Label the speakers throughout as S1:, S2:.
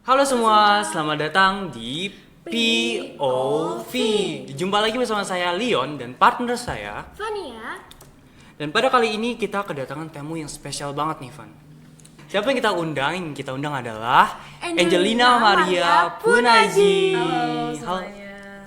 S1: Halo semua, selamat datang di POV. Jumpa lagi bersama saya Leon dan partner saya.
S2: Fania.
S1: Dan pada kali ini kita kedatangan tamu yang spesial banget nih, Van. Siapa yang kita undang? Yang kita undang adalah Angelina Maria Punaji.
S3: Halo semuanya.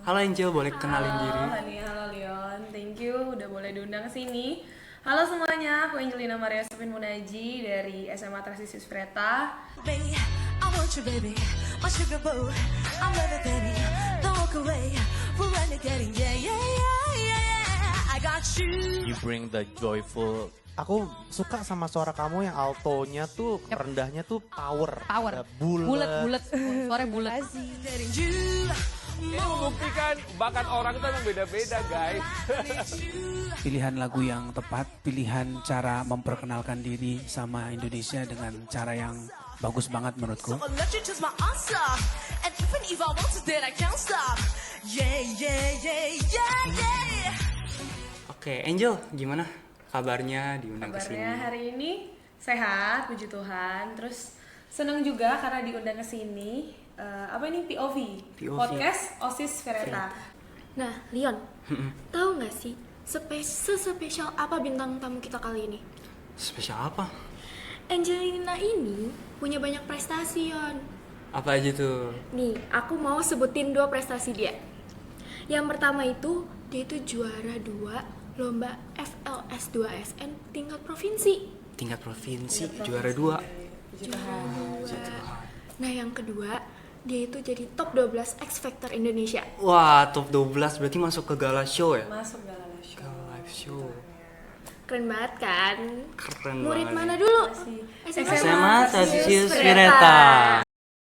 S1: Halo Angel, boleh kenalin diri?
S3: Halo Hani, halo Leon. Thank you udah boleh diundang ke sini. Halo semuanya, aku Angelina Maria Punaji dari SMA Transisius Freta.
S4: Baby, I want you, baby. My sugar boo, I'm levitating. Don't walk away. We're renegading. Yeah, yeah, yeah, yeah, yeah. I got you.
S5: You bring the joyful.
S6: Aku suka sama suara kamu yang altonya tuh rendahnya tuh power.
S7: Bulat, suara bulat.
S4: Getting you.
S8: Ini membuktikan bakat orang itu memang beda-beda, guys.
S9: Pilihan lagu yang tepat, pilihan cara memperkenalkan diri sama Indonesia dengan cara yang bagus banget menurutku.
S4: I'll let you choose my answer. And even if I want to, then I can't stop. Yeah, yeah, yeah, yeah, yeah.
S1: Oke, Angel, gimana kabarnya diundang ke sini?
S3: Kabarnya hari ini sehat, puji Tuhan. Terus seneng juga karena diundang ke sini. Apa ini POV? Podcast OSIS Freta.
S2: Nah, Leon, tahu nggak sih spesial apa bintang tamu kita kali ini?
S1: Spesial apa?
S2: Angelina ini punya banyak prestasi, Yon.
S1: Apa aja tuh?
S2: Nih, aku mau sebutin 2 prestasi dia. Yang pertama itu, dia itu juara 2 lomba FLS 2SN tingkat provinsi.
S1: Tingkat provinsi, juara 2.
S2: Nah, yang kedua, dia itu jadi top 12 X Factor Indonesia.
S1: Wah, top 12 berarti masuk ke gala show ya?
S3: Masuk Gala Show.
S1: Gala live show.
S2: Keren banget kan?
S1: Keren
S2: Murid
S1: banget.
S2: mana dulu?
S1: SMA Transisius Freta.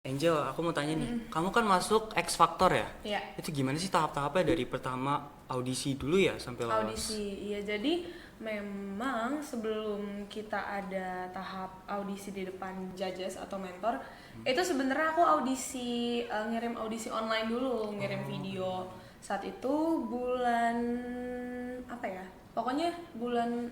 S1: Angel, aku mau tanya nih, kamu kan masuk X Factor ya?
S3: Iya.
S1: Itu gimana sih tahap-tahapnya dari pertama audisi dulu ya sampai lolos?
S3: Audisi, iya. Jadi memang sebelum kita ada tahap audisi di depan judges atau mentor, itu sebenarnya aku audisi, ngirim audisi online dulu, ngirim video. Saat itu bulan apa ya? Pokoknya bulan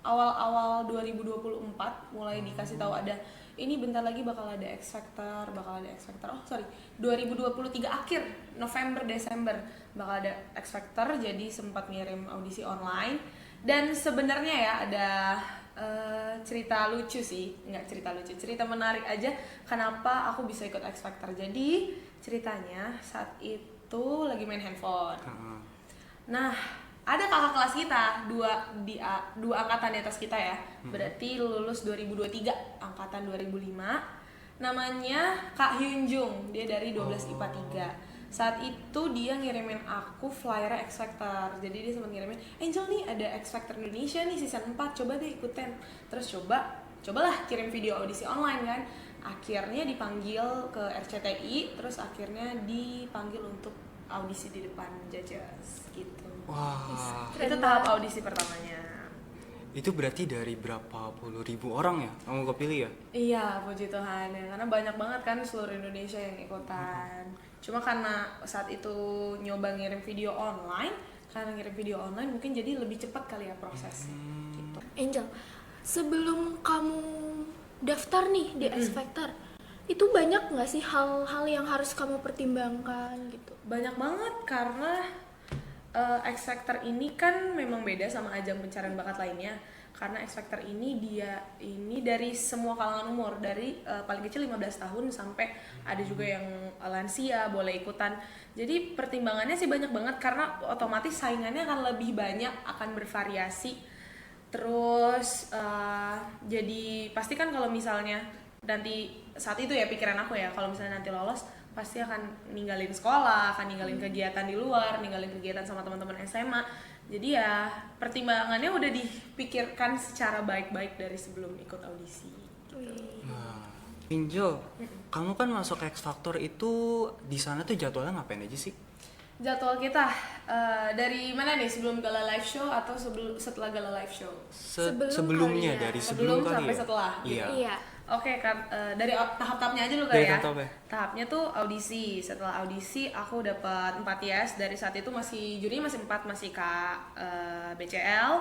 S3: awal-awal 2024 mulai dikasih tahu ada ini bentar lagi bakal ada X Factor, Oh, sorry. 2023 akhir November Desember bakal ada X Factor, jadi sempat ngirim audisi online. Dan sebenarnya ya ada cerita lucu sih, cerita menarik aja kenapa aku bisa ikut X Factor. Jadi ceritanya saat itu lagi main handphone. Nah, ada kakak kelas kita, dua angkatan di atas kita ya. Berarti lulus 2023, angkatan 2005. Namanya Kak Hyun Jung, dia dari 12 IPA 3. Saat itu dia ngirimin aku flyer X Factor. Jadi dia sempat ngirimin, "Angel nih ada X Factor Indonesia nih season 4, coba deh ikutin." Terus cobalah kirim video audisi online kan. Akhirnya dipanggil ke RCTI, terus akhirnya dipanggil untuk audisi di depan judges gitu.
S1: Wah,
S3: Itu tahap audisi pertamanya.
S1: itu berarti dari berapa puluh ribu orang ya kamu kepilih ya?
S3: Iya, puji Tuhan ya, karena banyak banget kan seluruh Indonesia yang ikutan. Cuma karena saat itu nyoba ngirim video online, mungkin jadi lebih cepat kali ya prosesnya. Gitu.
S2: Angel, sebelum kamu daftar nih di X Factor, itu banyak nggak sih hal-hal yang harus kamu pertimbangkan gitu?
S3: Banyak banget karena X Factor ini kan memang beda sama ajang pencarian bakat lainnya. Karena X Factor ini dari semua kalangan umur, dari paling kecil 15 tahun sampai ada juga yang lansia boleh ikutan. Jadi pertimbangannya sih banyak banget karena otomatis saingannya akan lebih banyak, akan bervariasi. Terus jadi pasti kan kalau misalnya nanti saat itu ya pikiran aku ya, kalau misalnya nanti lolos pasti akan ninggalin sekolah, akan ninggalin kegiatan di luar, ninggalin kegiatan sama teman-teman SMA. Jadi ya pertimbangannya udah dipikirkan secara baik-baik dari sebelum ikut audisi.
S1: Nah, Angel, kamu kan masuk X Factor itu di sana tuh jadwalnya ngapain aja sih?
S3: Jadwal kita dari mana nih, sebelum gala live show atau setelah gala live show?
S1: Sebelumnya, dari sebelum kali
S3: sampai
S1: ya?
S3: setelah.
S1: Iya.
S2: Iya.
S3: Oke, kan dari tahap-tahapnya aja dulu
S1: Dari
S3: kali ya.
S1: tahap-tahapnya.
S3: Tahapnya tuh audisi. Setelah audisi aku dapat 4 yes. Dari saat itu masih jurinya masih 4, masih Kak BCL,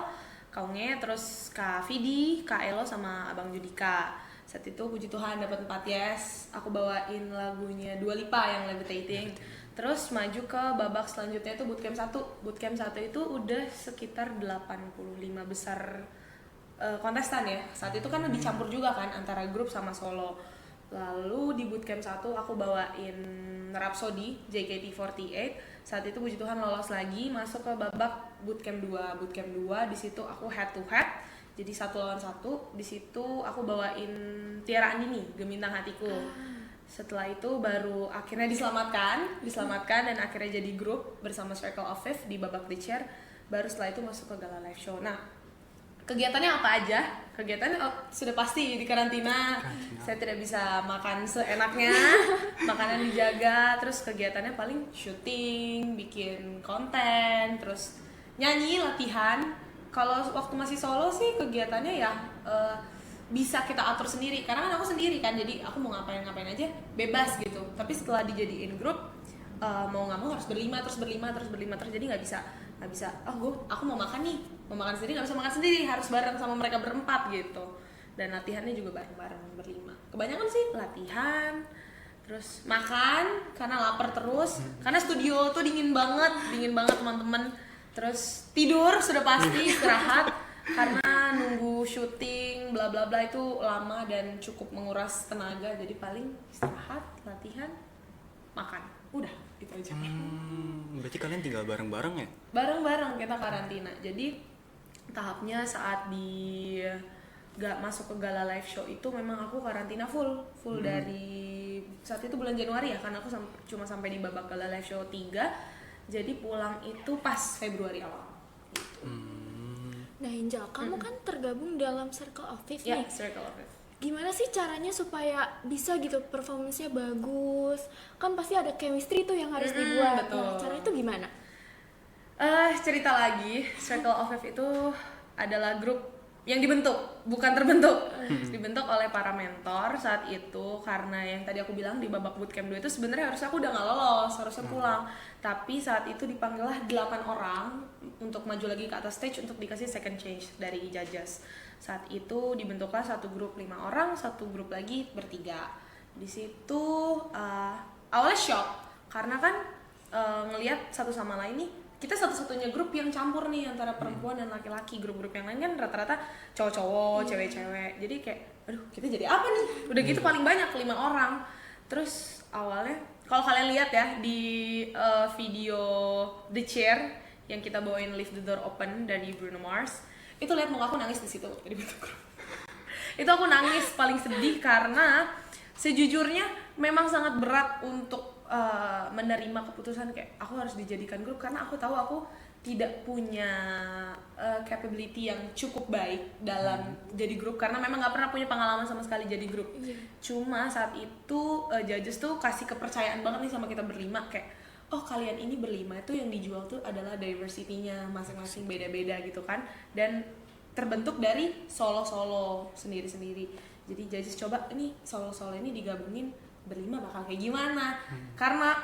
S3: Kak Unge, terus Kak Vidi, Kak Elo sama Abang Judika. Saat itu puji Tuhan dapat 4 yes. Aku bawain lagunya Dua Lipa yang Levitating. Terus maju ke babak selanjutnya itu bootcamp 1. Bootcamp 1 itu udah sekitar 85 besar kontestan ya. Saat itu kan dicampur juga kan antara grup sama solo. Lalu di bootcamp 1 aku bawain Rhapsody JKT48. Saat itu puji Tuhan lolos lagi masuk ke babak bootcamp 2. Bootcamp 2 di situ aku head to head. Jadi 1 lawan 1. Di situ aku bawain Tiara Andini, Gemintang Hatiku. Setelah itu baru akhirnya diselamatkan dan akhirnya jadi grup bersama Circle of Fifth di babak The Chair. Baru setelah itu masuk ke Gala Live Show. Nah, kegiatannya apa aja? Kegiatannya sudah pasti di karantina. Saya tidak bisa makan seenaknya, makanan dijaga. Terus kegiatannya paling syuting, bikin konten, terus nyanyi, latihan. Kalau waktu masih solo sih kegiatannya ya bisa kita atur sendiri. Karena kan aku sendiri kan, jadi aku mau ngapain aja bebas gitu. Tapi setelah dijadiin grup, mau nggak mau harus berlima terus. Jadi nggak bisa aku mau makan sendiri, nggak bisa makan sendiri, harus bareng sama mereka berempat gitu. Dan latihannya juga bareng berlima. Kebanyakan sih latihan, terus makan karena lapar terus, karena studio tuh dingin banget teman-teman. Terus tidur sudah pasti, istirahat karena nunggu syuting bla bla bla itu lama dan cukup menguras tenaga. Jadi paling istirahat, latihan, makan, udah gitu aja.
S1: Berarti kalian tinggal bareng-bareng ya?
S3: Bareng-bareng kita karantina. Jadi tahapnya saat gak masuk ke Gala Live Show itu memang aku karantina full dari saat itu bulan Januari ya, karena aku cuma sampai di babak Gala Live Show 3. Jadi pulang itu pas Februari awal.
S2: Nah Angel, kamu kan tergabung dalam Circle of Fifth nih.
S3: Circle of Fifth.
S2: Gimana sih caranya supaya bisa gitu performance-nya bagus? Kan pasti ada chemistry tuh yang harus dibuat.
S3: Betul.
S2: Nah, cara itu gimana?
S3: Cerita lagi, Circle of Fifth itu adalah grup yang dibentuk, bukan terbentuk. Dibentuk oleh para mentor saat itu, karena yang tadi aku bilang di babak bootcamp 2 itu sebenarnya harusnya aku udah gak lolos, harusnya pulang. Tapi saat itu dipanggillah 8 orang untuk maju lagi ke atas stage untuk dikasih second change dari judges. Saat itu dibentuklah satu grup 5 orang, satu grup lagi bertiga. Di situ awalnya shock karena kan ngelihat satu sama lain nih, kita satu-satunya grup yang campur nih antara perempuan dan laki-laki. Grup-grup yang lain kan rata-rata cowok-cowok, cewek-cewek. Jadi kayak, aduh kita jadi apa nih? Udah gitu paling banyak 5 orang. Terus awalnya, kalau kalian lihat ya di video The Chair yang kita bawain Leave the Door Open dari Bruno Mars, itu lihat muka aku nangis di situ waktu dibentuk grup. Itu aku nangis paling sedih karena sejujurnya memang sangat berat untuk menerima keputusan kayak aku harus dijadikan grup, karena aku tahu aku tidak punya capability yang cukup baik dalam jadi grup, karena memang nggak pernah punya pengalaman sama sekali jadi grup. Cuma saat itu judges tuh kasih kepercayaan banget nih sama kita berlima, kayak oh kalian ini berlima itu yang dijual tuh adalah diversity-nya masing-masing beda-beda gitu kan, dan terbentuk dari solo-solo sendiri-sendiri. Jadi judges coba ini solo-solo ini digabungin berlima bakal kayak gimana. Karena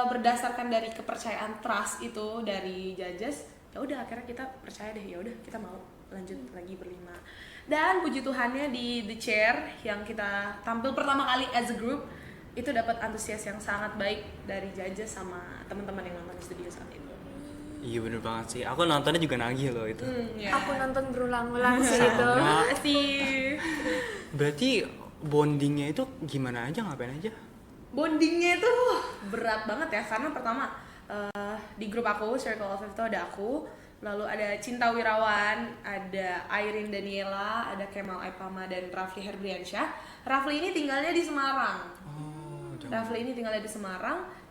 S3: berdasarkan dari kepercayaan trust itu dari judges, ya udah akhirnya kita percaya deh, ya udah kita mau lanjut lagi berlima. Dan puji Tuhannya di The Chair yang kita tampil pertama kali as a group itu dapat antusias yang sangat baik dari judges sama teman-teman yang nonton di studio saat itu.
S1: Iya bener banget sih, aku nontonnya juga nagih loh itu.
S2: Aku nonton berulang-ulang sih itu.
S1: Berarti bondingnya itu gimana aja, ngapain aja?
S3: Bondingnya itu berat banget ya, karena pertama di grup aku, Circle of Fifth itu ada aku, lalu ada Cinta Wirawan, ada Irene Daniela, ada Kemal Aipama, dan Rafli Herbriansyah. Rafli ini tinggalnya di Semarang.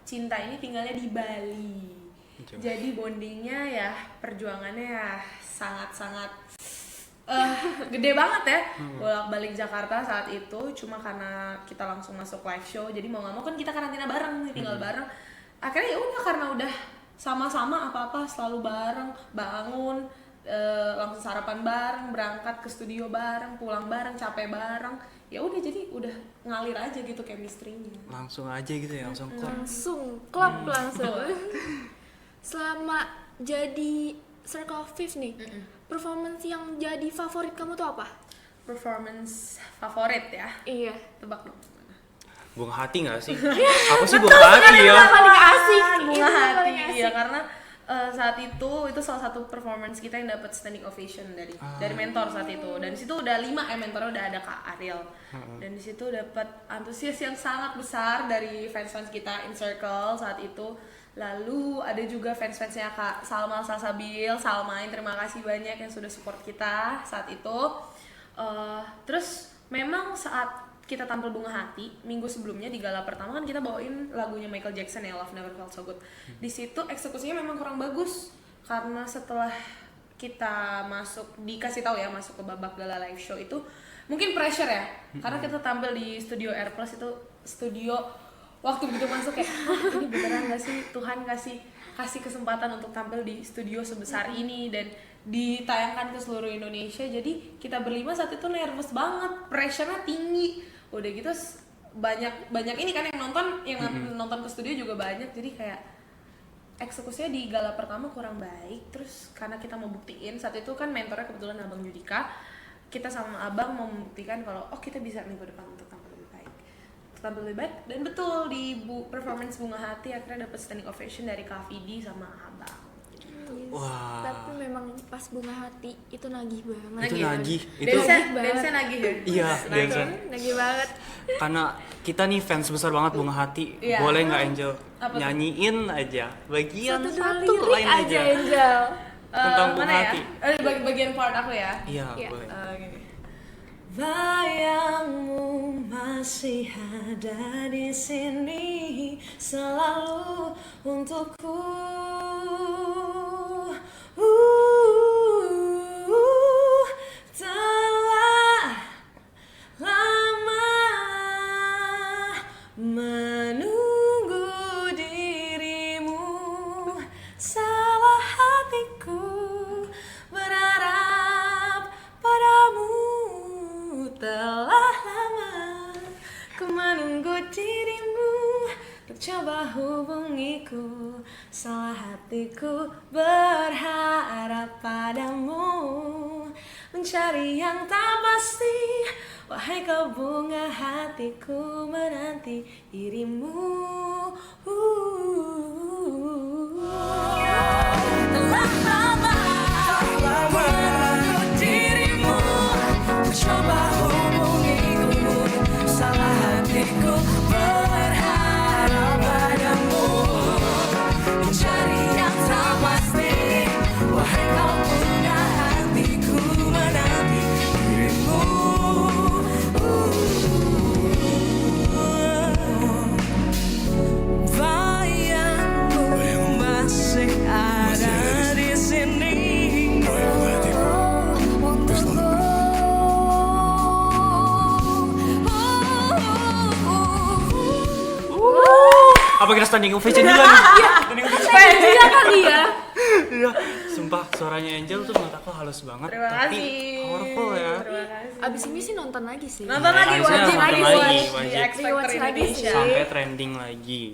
S3: Cinta ini tinggalnya di Bali. Jadi bondingnya ya, perjuangannya ya sangat-sangat gede banget ya. Bolak-balik Jakarta saat itu cuma karena kita langsung masuk live show, jadi mau nggak mau kan kita karantina bareng nih, tinggal bareng. Akhirnya ya udah, karena udah sama-sama apa-apa selalu bareng, bangun langsung sarapan bareng, berangkat ke studio bareng, pulang bareng, capek bareng. Ya udah, jadi udah ngalir aja gitu chemistry-nya.
S1: Langsung aja gitu ya, langsung klop.
S2: Langsung. Selama jadi Circle of Fifth nih, performance yang jadi favorit kamu tuh apa?
S3: performance favorit ya.
S2: Iya.
S3: Tebak dong.
S1: Bunga hati nggak sih? Aku sih bunga hati ya.
S2: Paling asik.
S3: Bunga
S2: Itu
S3: hati.
S2: paling asik.
S3: Iya, karena saat itu salah satu performance kita yang dapat standing ovation dari mentor saat itu. Dan di situ udah 5 mentornya udah ada Kak Ariel. Dan di situ dapat antusias yang sangat besar dari fans-fans kita in circle saat itu. Lalu ada juga fans-fansnya Kak Salma Salsabil, Salmain, terima kasih banyak yang sudah support kita saat itu. Terus memang saat kita tampil Bunga Hati minggu sebelumnya di gala pertama kan kita bawain lagunya Michael Jackson ya, Love Never Felt So Good. Di situ eksekusinya memang kurang bagus karena setelah kita dikasih tahu ya masuk ke babak gala live show itu mungkin pressure ya, karena kita tampil di studio Air Plus itu studio waktu begitu masuk kayak ini beneran gak sih Tuhan kasih kesempatan untuk tampil di studio sebesar ini dan ditayangkan ke seluruh Indonesia. Jadi kita berlima saat itu nervous banget, pressure-nya tinggi. Udah gitu banyak ini kan yang nonton ke studio juga banyak. Jadi kayak eksekusinya di gala pertama kurang baik. Terus karena kita mau buktiin saat itu kan mentornya kebetulan Abang Judika, kita sama Abang mau membuktikan kalau kita bisa minggu depan untuk tampil lebih baik. Dan betul di performance Bunga Hati akhirnya dapat standing ovation dari Kak Vidi sama Abang.
S1: Wah.
S2: Tapi memang pas Bunga Hati itu nagih banget.
S1: Itu nagih. Itu
S3: Dance nagih ya?
S1: Iya, dance.
S2: Nagih banget.
S1: Karena kita nih fans besar banget Bunga Hati.
S3: Iya.
S1: Boleh nggak Angel
S3: Apa
S1: nyanyiin aja bagian
S2: Satu
S1: satu
S2: lirik
S1: lain
S2: aja
S1: aja
S2: Angel.
S1: tentang Bunga
S3: mana
S1: Hati.
S3: ya? Bagian part aku ya.
S1: Iya,
S2: Iya.
S1: boleh.
S3: Gini.
S4: Bayangmu masih ada di sini selalu untukku. Telah lama menunggu dirimu, salah hatiku berharap padamu. Telah lama ku menunggu dirimu untuk coba hubungiku, salah hatiku berharap padamu, mencari yang tak pasti. Wahai kau bunga hatiku menanti dirimu. Telah lama menunggu dirimu, coba hubungiku, salah hatiku berharap padamu, mencari yang tak pasti. Wahai kau bunga hatiku menanti dirimu. Bayangmu masih ada di sini untukku.
S1: Apa kita standing ovation juga nih? Standing ovation.
S2: Iya kali ya.
S1: Iya, sumpah suaranya Angel tuh menurut aku halus banget.
S3: Terima
S1: tapi
S3: kasih.
S1: powerful ya.
S3: Terima kasih.
S2: Abis ini sih nonton lagi sih.
S3: Nonton lagi
S1: Harusnya
S3: wajib
S1: nonton
S3: lagi
S1: lagi,
S3: di
S1: wajib.
S3: X Factor
S2: Rewatch lagi
S3: Indonesia.
S2: sih.
S1: Sampai trending lagi.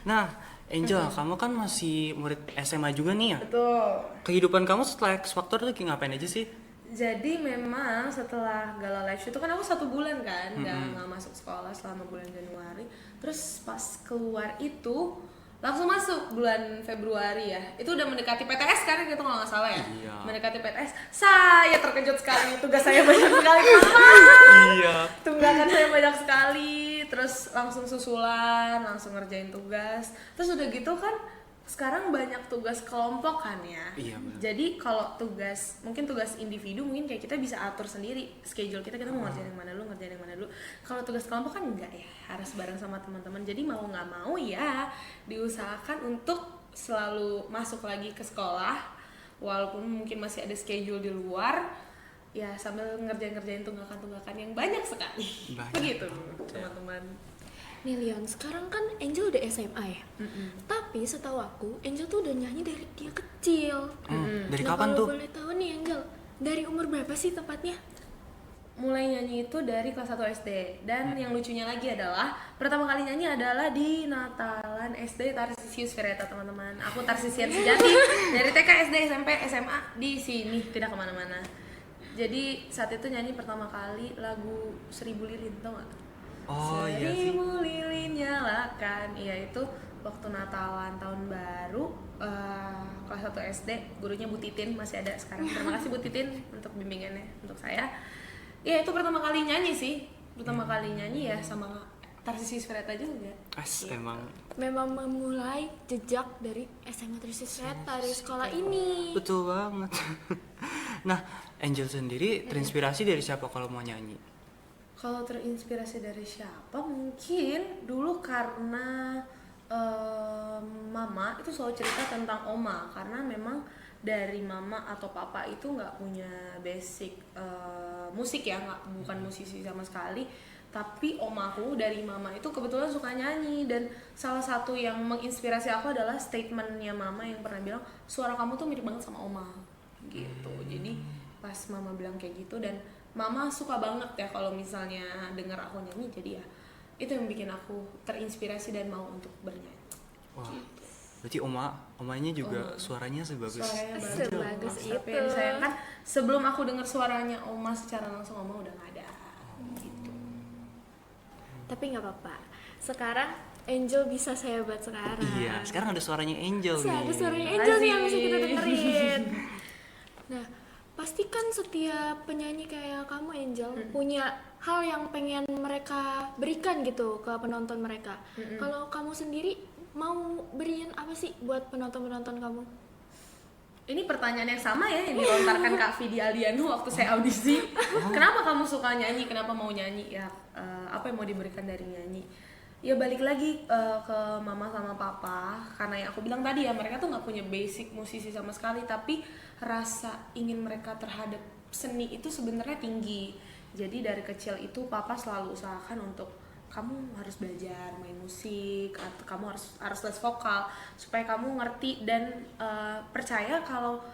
S1: Nah, Angel, kamu kan masih murid SMA juga nih ya?
S3: Betul.
S1: Kehidupan kamu setelah X Factor tuh kayak ngapain aja sih?
S3: Jadi memang setelah gala live show itu kan aku 1 bulan kan nggak masuk sekolah selama bulan Januari. Terus pas keluar itu langsung masuk bulan Februari ya. Itu udah mendekati PTS kan gitu kalau nggak salah ya.
S1: Iya.
S3: Mendekati PTS. Saya terkejut sekali, tugas saya banyak sekali.
S1: Iya.
S3: Tunggakan saya banyak sekali. Terus langsung susulan, langsung ngerjain tugas. Terus udah gitu kan sekarang banyak tugas kelompok kan ya.
S1: Iya, benar.
S3: Jadi kalau mungkin tugas individu mungkin kayak kita bisa atur sendiri schedule kita mau ngerjain yang mana dulu, ngerjain yang mana dulu. Kalau tugas kelompok kan enggak ya, harus bareng sama teman-teman. Jadi mau nggak mau ya diusahakan untuk selalu masuk lagi ke sekolah walaupun mungkin masih ada schedule di luar ya, sambil ngerjain tunggakan-tunggakan yang banyak sekali.
S1: Banyak
S3: Begitu
S1: banget, ya.
S3: teman-teman.
S2: Nih Leon, sekarang kan Angel udah SMA ya. Tapi setahu aku, Angel tuh udah nyanyi dari dia kecil.
S1: Dari
S2: Nah,
S1: kapan
S2: kalau
S1: tuh?
S2: boleh tahu nih Angel, dari umur berapa sih tepatnya?
S3: Mulai nyanyi itu dari kelas 1 SD. Dan yang lucunya lagi adalah pertama kali nyanyi adalah di Natalan SD Tarsisius Vireta, teman-teman. Aku Tarsisian sejati dari TK, SD, SMP, SMA di sini, tidak kemana-mana. Jadi saat itu nyanyi pertama kali lagu 1000 Lilin, tau gak?
S1: Oh iya sih.
S3: 1000 lilin nyalakan. Iya, itu waktu Natalan tahun baru, kelas 1 SD. Gurunya Bu Titin, masih ada sekarang. Terima kasih Bu Titin untuk bimbingannya untuk saya. Iya, itu pertama kali nyanyi sih. Pertama kali nyanyi ya sama Tarsius Freta juga.
S2: Memang memulai jejak dari SMA Tarsius Freta, dari sekolah ini.
S1: Betul banget. Nah, Angel sendiri terinspirasi dari siapa kalau mau nyanyi?
S3: Kalau terinspirasi dari siapa? Mungkin dulu karena mama itu selalu cerita tentang oma, karena memang dari mama atau papa itu nggak punya basic musik ya, bukan musisi sama sekali. Tapi omaku dari mama itu kebetulan suka nyanyi, dan salah satu yang menginspirasi aku adalah statementnya mama yang pernah bilang, suara kamu tuh mirip banget sama oma gitu. Jadi pas mama bilang kayak gitu, dan mama suka banget ya kalau misalnya dengar aku nyanyi, jadi ya itu yang bikin aku terinspirasi dan mau untuk bernyanyi.
S1: Wah, berarti omanya juga suaranya sebagus
S2: itu.
S3: Tapi yang disayangkan sebelum aku dengar suaranya oma secara langsung, oma udah gak ada gitu.
S2: Tapi nggak apa-apa. Sekarang Angel bisa sehebat sekarang.
S1: Iya, sekarang ada suaranya Angel nih.
S2: Ada suaranya Angel nih yang bisa kita dengerin. Nah, pasti kan setiap penyanyi kayak kamu Angel punya hal yang pengen mereka berikan gitu ke penonton mereka. Kalau kamu sendiri mau beriin apa sih buat penonton-penonton kamu?
S3: Ini pertanyaan yang sama ya yang dilontarkan Kak Vidi Alianu waktu saya audisi. Kenapa kamu suka nyanyi? Kenapa mau nyanyi? Ya apa yang mau diberikan dari nyanyi? Ya balik lagi ke mama sama papa, karena yang aku bilang tadi ya, mereka tuh nggak punya basic musisi sama sekali, tapi rasa ingin mereka terhadap seni itu sebenarnya tinggi. Jadi dari kecil itu papa selalu usahakan untuk kamu harus belajar main musik, atau kamu harus les vokal supaya kamu ngerti dan percaya kalau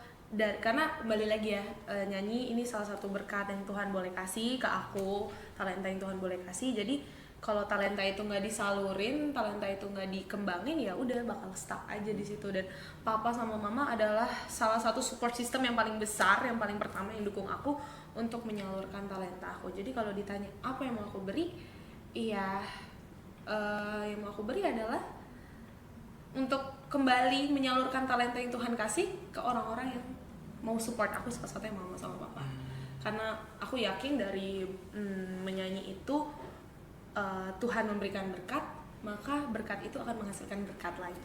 S3: karena kembali lagi ya, nyanyi ini salah satu berkat yang Tuhan boleh kasih ke aku, talenta yang Tuhan boleh kasih. Jadi kalau talenta itu nggak disalurin, talenta itu nggak dikembangin, ya udah bakal stuck aja di situ. Dan papa sama mama adalah salah satu support system yang paling besar, yang paling pertama yang dukung aku untuk menyalurkan talenta aku. Jadi kalau ditanya apa yang mau aku beri, iya yang mau aku beri adalah untuk kembali menyalurkan talenta yang Tuhan kasih ke orang-orang yang mau support aku, salah satunya mama sama papa. Karena aku yakin dari menyanyi itu Tuhan memberikan berkat, maka berkat itu akan menghasilkan berkat lagi.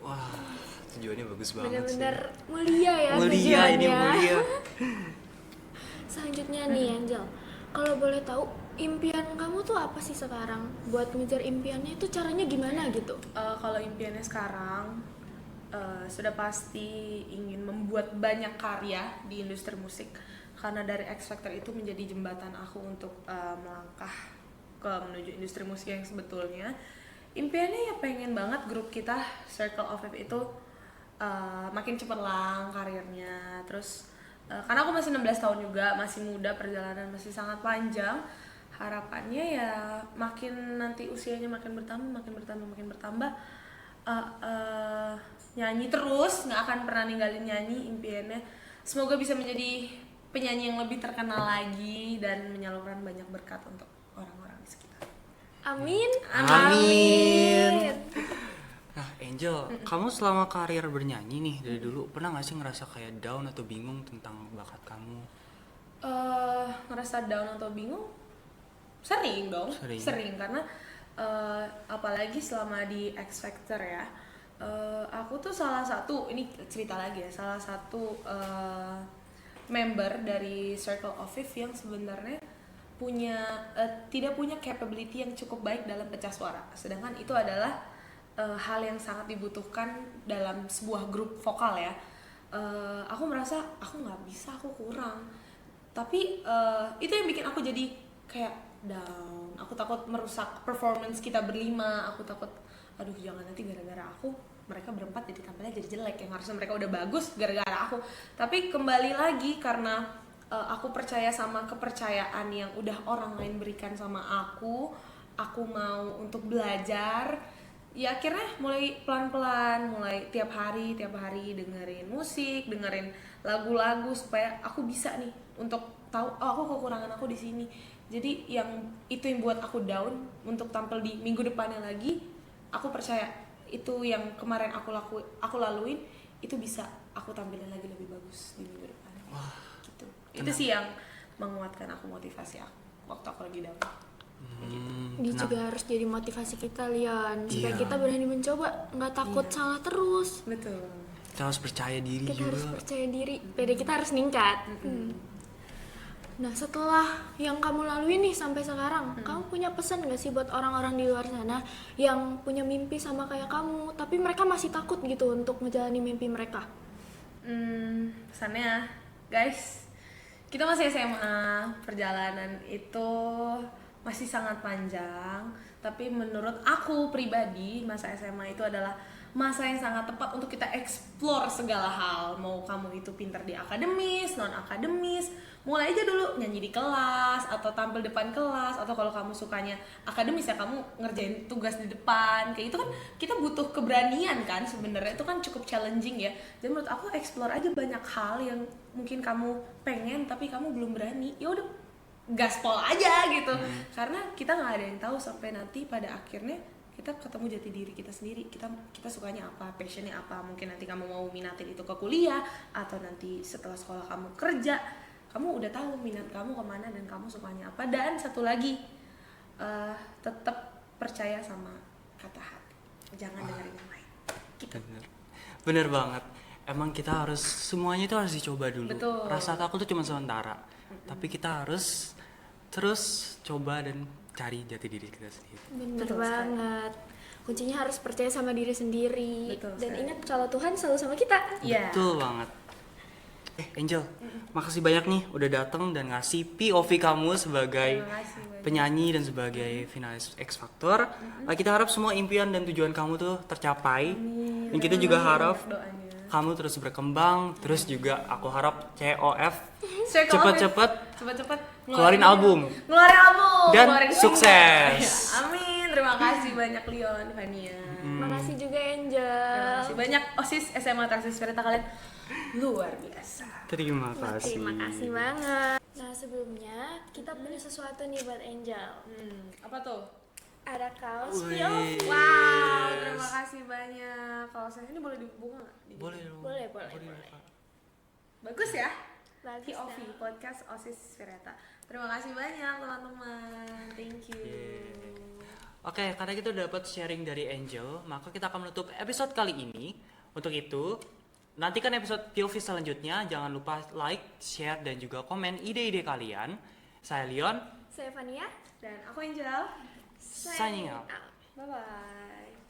S1: Wah, tujuannya bagus banget.
S2: Benar-benar mulia ya.
S1: Mulia, ini mulia.
S2: Selanjutnya nih Angel, kalau boleh tahu impian kamu tuh apa sih sekarang? Buat ngejar impiannya itu caranya gimana gitu?
S3: Kalau impiannya sekarang sudah pasti ingin membuat banyak karya di industri musik, karena dari X Factor itu menjadi jembatan aku untuk melangkah menuju industri musik yang sebetulnya. Impiannya ya pengen banget grup kita Circle of Five itu makin cemerlang karirnya. Terus karena aku masih 16 tahun juga, masih muda, perjalanan masih sangat panjang. Harapannya ya makin nanti usianya makin bertambah, nyanyi terus, nggak akan pernah ninggalin nyanyi. Impiannya semoga bisa menjadi penyanyi yang lebih terkenal lagi dan menyalurkan banyak berkat untuk orang-orang di sekitar.
S2: Amin.
S1: Nah Angel, kamu selama karir bernyanyi nih dari dulu pernah nggak sih ngerasa kayak down atau bingung tentang bakat kamu?
S3: Ngerasa down atau bingung? Sering dong. Sering karena apalagi selama di X Factor ya. Aku tuh salah satu, ini cerita lagi ya, salah satu member dari Circle of Five yang sebenarnya tidak punya capability yang cukup baik dalam pecah suara. Sedangkan itu adalah hal yang sangat dibutuhkan dalam sebuah grup vokal ya. Aku merasa aku nggak bisa, aku kurang. Tapi itu yang bikin aku jadi kayak down. Aku takut merusak performance kita berlima. Aku takut, aduh jangan nanti gara-gara aku mereka berempat jadi tampilnya jadi jelek, yang harusnya mereka udah bagus gara-gara aku. Tapi kembali lagi karena aku percaya sama kepercayaan yang udah orang lain berikan sama aku mau untuk belajar. Ya akhirnya mulai pelan-pelan, mulai tiap hari dengerin musik, dengerin lagu-lagu supaya aku bisa nih untuk tahu oh aku kekurangan aku di sini. Jadi yang buat aku down untuk tampil di minggu depannya lagi, aku percaya itu yang kemarin aku laluin itu bisa aku tampilin lagi lebih bagus di minggu depan. Gitu. Itu sih yang menguatkan aku, motivasi aku waktu aku lagi down.
S2: Dia juga harus jadi motivasi kita, Lian, supaya kita berani mencoba, nggak takut salah terus.
S3: Betul.
S1: Kita harus percaya diri
S2: Kita
S1: juga.
S2: harus percaya diri, PD kita harus meningkat. Nah, setelah yang kamu lalui nih sampai sekarang, kamu punya pesan nggak sih buat orang-orang di luar sana yang punya mimpi sama kayak kamu, tapi mereka masih takut gitu untuk menjalani mimpi mereka?
S3: Pesannya, guys, kita masih SMA, perjalanan itu masih sangat panjang, tapi menurut aku pribadi masa SMA itu adalah masa yang sangat tepat untuk kita explore segala hal. Mau kamu itu pintar di akademis, non akademis, mulai aja dulu nyanyi di kelas atau tampil depan kelas, atau kalau kamu sukanya akademis ya kamu ngerjain tugas di depan. Kayak itu kan kita butuh keberanian kan sebenarnya, itu kan cukup challenging ya. Jadi menurut aku explore aja banyak hal yang mungkin kamu pengen tapi kamu belum berani. Ya udah gaspol aja gitu. Karena kita nggak ada yang tahu sampai nanti pada akhirnya kita ketemu jati diri kita sendiri, kita sukanya apa, passionnya apa. Mungkin nanti kamu mau minatin itu ke kuliah, atau nanti setelah sekolah kamu kerja, kamu udah tahu minat kamu kemana dan kamu sukanya apa. Dan satu lagi, tetap percaya sama kata hati, jangan dengerin yang lain gitu.
S1: Bener banget, emang kita harus semuanya itu harus dicoba dulu.
S3: Betul.
S1: Rasa takut itu cuma sementara, tapi kita harus terus coba dan cari jati diri kita sendiri.
S2: Bener banget. Kuncinya harus percaya sama diri sendiri. Dan ingat kalau Tuhan selalu sama kita.
S1: Betul banget. Angel, makasih banyak nih udah datang dan ngasih POV kamu sebagai penyanyi dan sebagai finalis X Factor. Kita harap semua impian dan tujuan kamu tuh tercapai. Dan kita juga harap kamu terus berkembang. Terus juga aku harap COF cepet-cepet keluarin album dan sukses.
S3: Amin. Terima kasih banyak Leon, Fania.
S2: Makasih juga Angel.
S3: Terima kasih banyak OSIS SMA Tarsis Verita, kalian luar biasa.
S1: Terima kasih.
S2: Terima kasih banget. Nah, sebelumnya kita punya sesuatu nih buat Angel.
S3: Apa tuh?
S2: Ada kaos
S1: Wih.
S2: POV.
S3: Wow, terima kasih banyak. Kalau saya ini boleh dibuka nggak?
S1: Boleh dong.
S2: Boleh.
S3: Bagus ya?
S2: Bagus
S3: POV,
S2: dah.
S3: Podcast OSIS Verita. Terima kasih banyak teman-teman. Thank you.
S1: Oke, karena kita udah dapat sharing dari Angel, maka kita akan menutup episode kali ini. Untuk itu, nantikan episode POV selanjutnya. Jangan lupa like, share, dan juga komen ide-ide kalian. Saya Leon.
S2: Saya Fania.
S3: Dan aku Angel.
S1: Signing out.
S3: Bye-bye.